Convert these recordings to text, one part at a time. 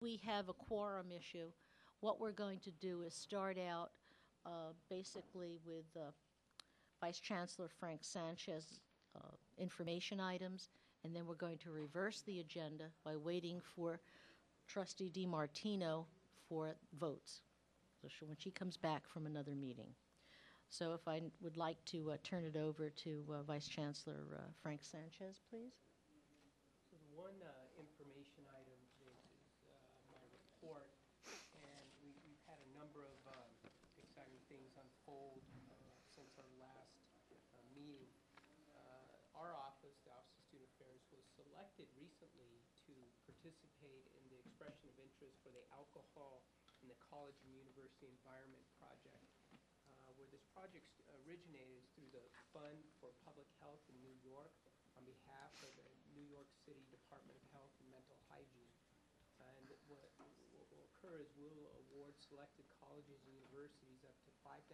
we have a quorum issue, what we're going to do is start out basically with Vice Chancellor Frank Sanchez information items, and then we're going to reverse the agenda by waiting for Trustee DiMartino for votes, so when she comes back from another meeting. So if I would like to turn it over to Vice Chancellor Frank Sanchez, please. So the one information item is my report, and we've had a number of exciting things unfold since our last meeting. Our office, the Office of Student Affairs, was selected recently to participate in the expression of interest for the Alcohol in the College and University Environment Project, where this project originated through the Fund for Public Health in New York on behalf of the New York City Department of Health and Mental Hygiene. And what will occur is we'll award selected colleges and universities up to $5,000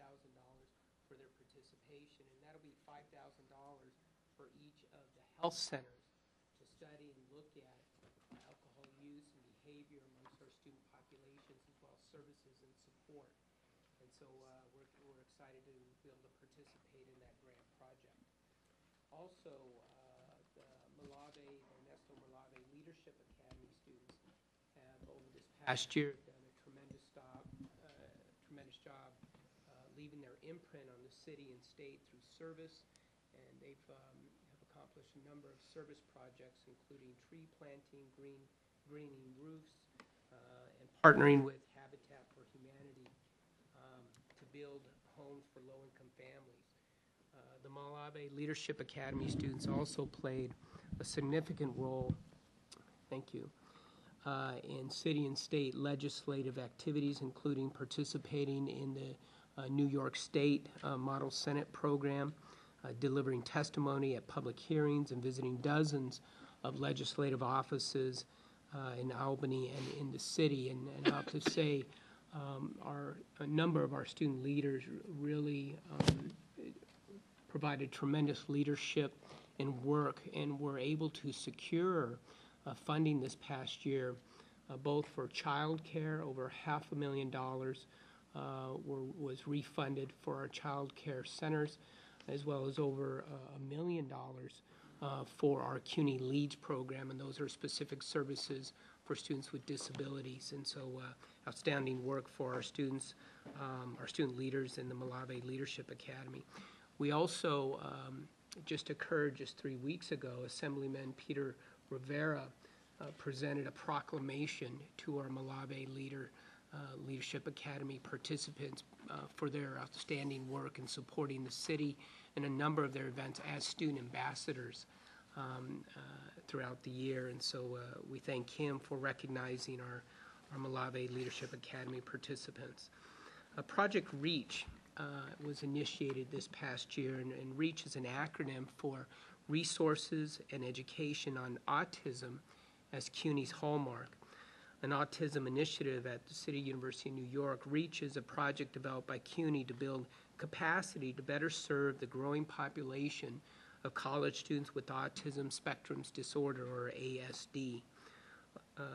for their participation, and that'll be $5,000 for each of the health centers to study and look at alcohol use and behavior amongst our student populations, as well as services and support. And so we're excited to be able to participate in that grant project. Also, the Ernesto Malave Leadership Academy students have, over this past year, done a tremendous job leaving their imprint on the city and state through service, and they've have accomplished a number of service projects, including tree planting, greening roofs, and partnering with Habitat for Humanity to build homes for low-income families. The Malave Leadership Academy students also played a significant role, thank you, in city and state legislative activities, including participating in the New York State Model Senate program, delivering testimony at public hearings, and visiting dozens of legislative offices in Albany and in the city. And I have to say, a number of our student leaders really provided tremendous leadership and work, and were able to secure funding this past year, both for child care. Over $500,000 was refunded for our child care centers, as well as over $1 million for our CUNY LEADS program, and those are specific services for students with disabilities. And so outstanding work for our students, our student leaders in the Malave Leadership Academy. We also, just 3 weeks ago, Assemblyman Peter Rivera presented a proclamation to our Malave Leadership Academy participants for their outstanding work in supporting the city in a number of their events as student ambassadors throughout the year. And so we thank him for recognizing our Malave Leadership Academy participants. Project REACH was initiated this past year, and REACH is an acronym for Resources and Education on Autism as CUNY's hallmark. An autism initiative at the City University of New York. REACH is a project developed by CUNY to build capacity to better serve the growing population of college students with autism spectrum disorder, or ASD.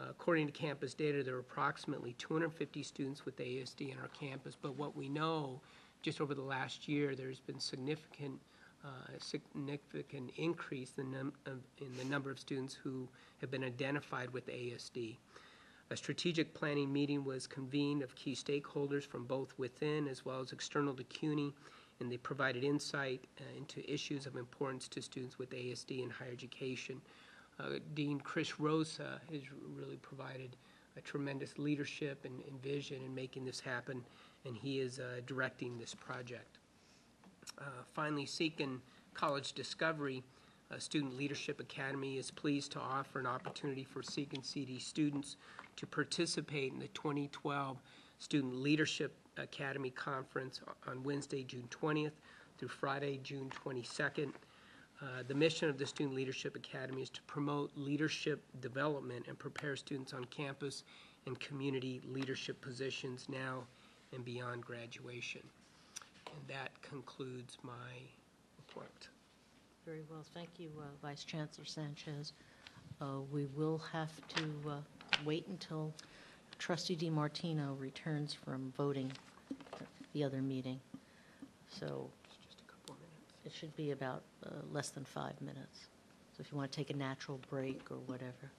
According to campus data, there are approximately 250 students with ASD on our campus, but what we know, just over the last year, there's been significant increase in the number of students who have been identified with ASD. A strategic planning meeting was convened of key stakeholders from both within as well as external to CUNY, and they provided insight into issues of importance to students with ASD in higher education. Dean Chris Rosa has really provided a tremendous leadership and vision in making this happen, and he is directing this project. Finally, Seekin College Discovery Student Leadership Academy is pleased to offer an opportunity for Seekin CD students to participate in the 2012 Student Leadership Academy Conference on Wednesday, June 20th through Friday, June 22nd. The mission of the Student Leadership Academy is to promote leadership development and prepare students on campus and community leadership positions now and beyond graduation. And that concludes my report. Very well. Thank you, Vice Chancellor Sanchez. We will have to wait until Trustee DiMartino returns from voting the other meeting. So Just a couple of minutes. it should be about less than 5 minutes. So if you want to take a natural break or whatever.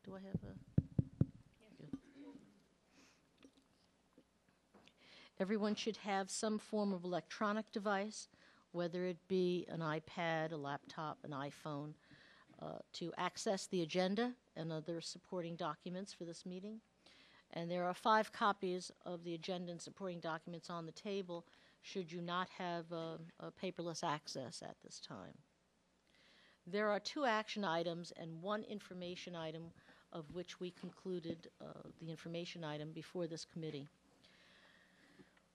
Do I have a? Good. Everyone should have some form of electronic device, whether it be an iPad, a laptop, an iPhone, to access the agenda and other supporting documents for this meeting. And there are 5 copies of the agenda and supporting documents on the table should you not have a paperless access at this time. There are 2 action items and 1 information item, of which we concluded the information item before this committee.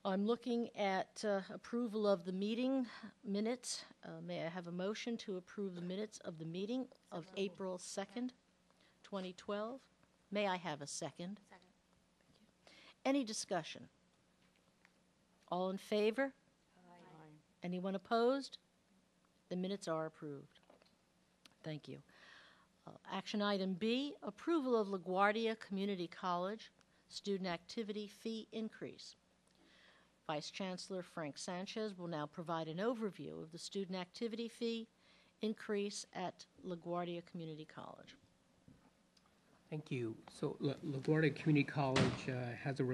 I'm looking at approval of the meeting minutes. May I have a motion to approve the minutes of the meeting of April 2nd, 2012? May I have a second? Second. Any discussion? All in favor? Aye. Anyone opposed? The minutes are approved. Thank you. Action item B, approval of LaGuardia Community College student activity fee increase. Vice Chancellor Frank Sanchez will now provide an overview of the student activity fee increase at LaGuardia Community College. Thank you. So LaGuardia Community College has a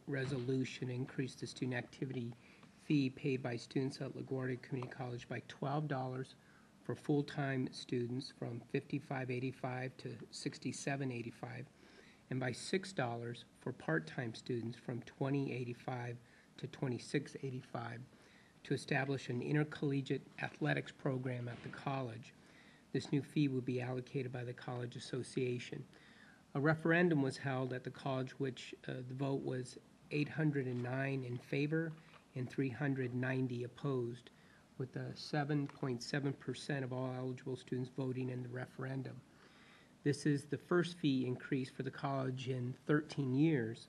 resolution to increase the student activity fee paid by students at LaGuardia Community College by $12 for full-time students from $55.85 to $67.85, and by $6 for part-time students from $20.85 to $26.85 to establish an intercollegiate athletics program at the college. This new fee will be allocated by the College Association. A referendum was held at the college, which the vote was 809 in favor and 390 opposed, with 7.7% of all eligible students voting in the referendum. This is the first fee increase for the college in 13 years.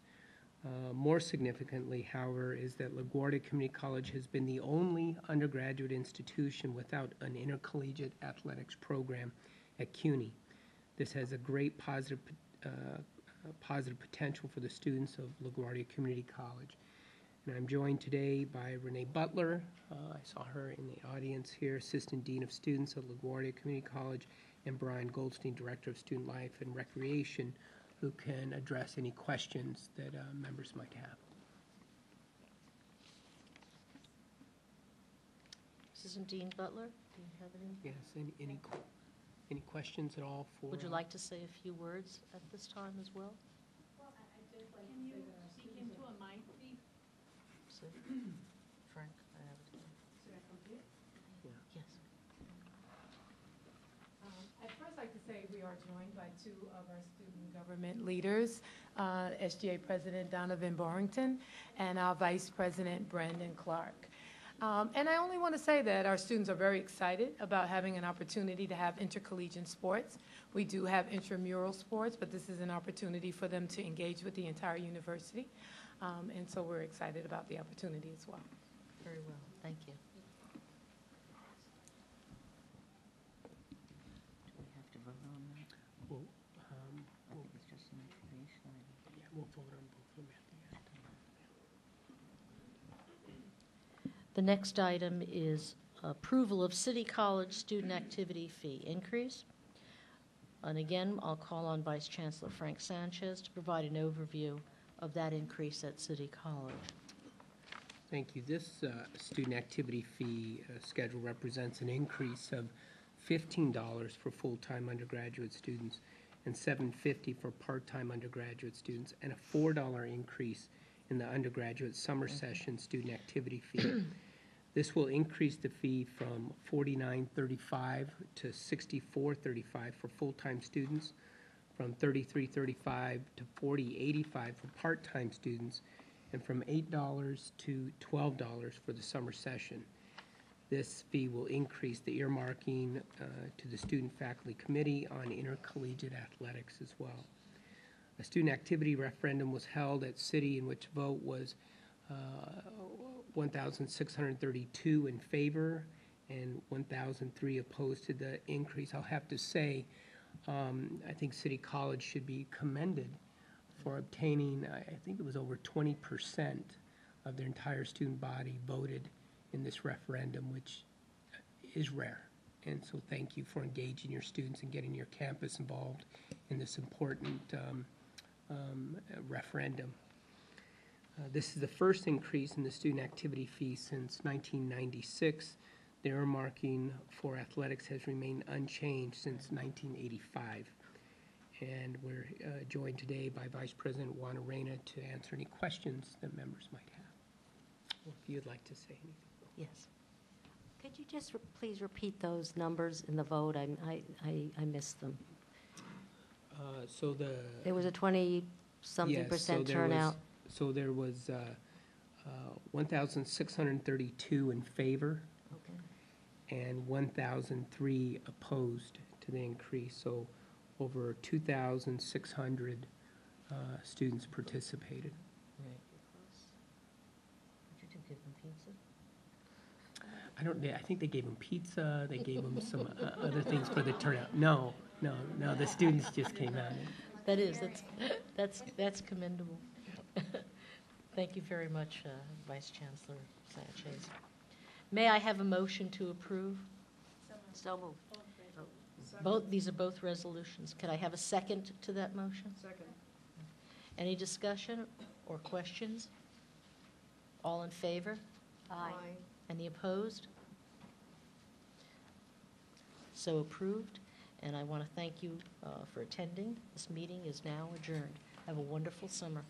More significantly, however, is that Laguardia Community College has been the only undergraduate institution without an intercollegiate athletics program at CUNY. This has a great positive potential for the students of LaGuardia Community College. And I'm joined today by Renee Butler. I saw her in the audience here, Assistant Dean of Students at LaGuardia Community College, and Brian Goldstein, Director of Student Life and Recreation, who can address any questions that members might have. Assistant Dean Butler, do you have any? Yes, any questions at all for? Would you like to say a few words at this time as well? Well, I just like to say that our Speak students into a mic, please. So, Frank, I have it. Should I come here? Yes. I'd first like to say we are joined by two of our student government leaders, SGA President Donovan Barrington and our Vice President Brandon Clark. And I only want to say that our students are very excited about having an opportunity to have intercollegiate sports. We do have intramural sports, but this is an opportunity for them to engage with the entire university. And so we're excited about the opportunity as well. Very well, thank you. Do we have to vote on that? Well, I think it's just an information item. yeah, we'll vote on both of them at the end. The next item is approval of City College student activity fee increase. And again, I'll call on Vice Chancellor Frank Sanchez to provide an overview of that increase at City College. Thank you. This student activity fee schedule represents an increase of $15 for full-time undergraduate students and $7.50 for part-time undergraduate students, and a $4 increase in the undergraduate summer session student activity fee. This will increase the fee from $49.35 to $64.35 for full-time students, from $33.35 to $40.85 for part-time students, and from $8 to $12 for the summer session. This fee will increase the earmarking to the Student Faculty Committee on intercollegiate athletics as well. A student activity referendum was held at City in which vote was 1,632 in favor and 1,003 opposed to the increase. I'll have to say, I think City College should be commended for obtaining, I think it was over 20% of their entire student body voted in this referendum, which is rare. And so thank you for engaging your students and getting your campus involved in this important referendum. This is the first increase in the student activity fee since 1996. The earmarking for athletics has remained unchanged since 1985. And we're joined today by Vice President Juan Arena to answer any questions that members might have. Or if you'd like to say anything. Yes. Could you just please repeat those numbers in the vote? I missed them. So the... There was a 20-something yes, percent turnout. So there was 1,632 in favor Okay. and 1,003 opposed to the increase. So over 2,600 students participated. Right. Did you give them pizza? I think they gave them pizza, they gave them some other things for the turnout. No, the students just came out. That is, that's commendable. Thank you very much, Vice Chancellor Sanchez. May I have a motion to approve? So moved. These are both resolutions. Could I have a second to that motion? Second. Any discussion or questions? All in favor? Aye. Any opposed? So approved, and I want to thank you for attending. This meeting is now adjourned. Have a wonderful summer.